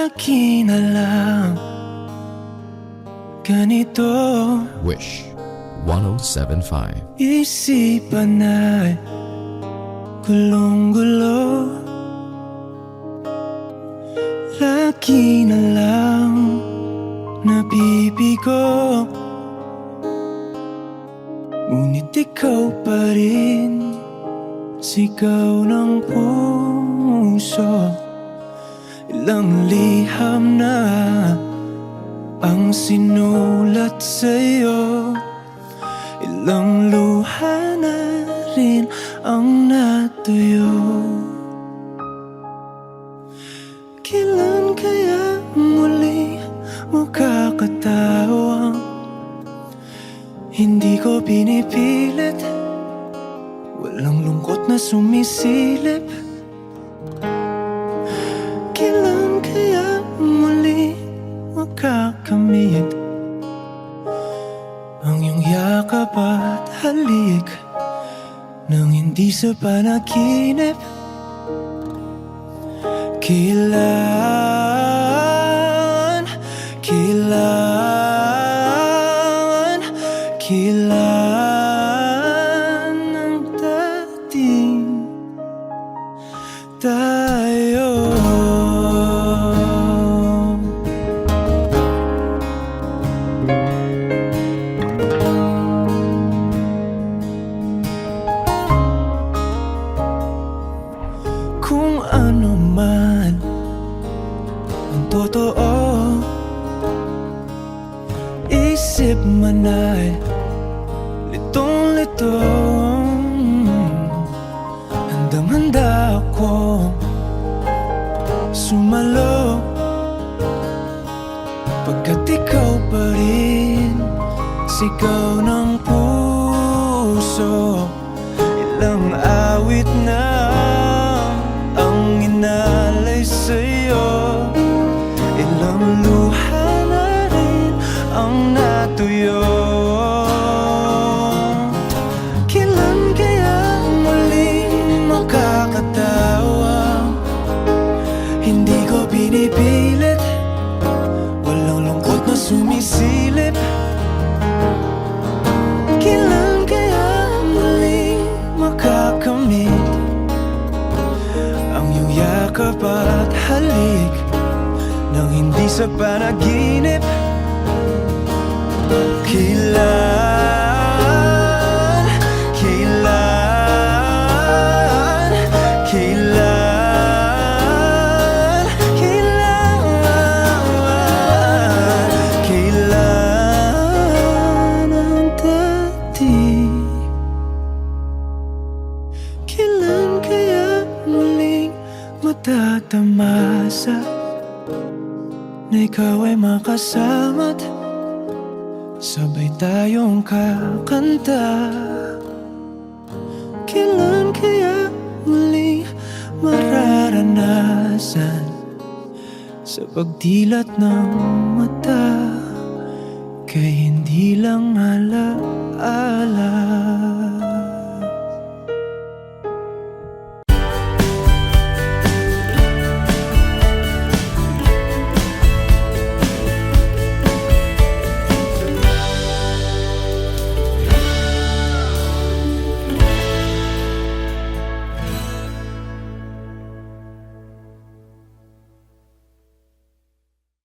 Lagi na lang ganito. Wish 1075. Isipan ay gulong-gulo. Lagi na lang nabibigo, ngunit ikaw pa rin, sigaw ng puso. Ilang liham na ang sinulat sa'yo, ilang luha na rin ang natuyo. Kailan kaya muli makakatawang hindi ko pinipilit, walang lungkot na sumisilip? Kailan kaya muli makakamit ang iyong yakap at halik nang hindi sa panaginip? Kailan ang dating tayo? Kung ano man ang totoo, isip man ay litong-lito. Handang-handa akong sumalo, pagkat ikaw pa rin, sigaw ng puso. Ilang awit na ang inalay sa'yo, ilang luha na rin ang natuyo. Kailan kaya muling makakatawa? Hindi ko pinipilit, walang lungkot na sumisilip. Kailan kaya muling makakamit ang iyong yakap at halik nang hindi sa panaginip? Kailan ang dating? Kailan kaya muling matatamasa na ikaw ay makasama't sabay tayong kakanta? Kailan kaya muling mararanasan sa pagdilat ng mata kay hindi lang alaala?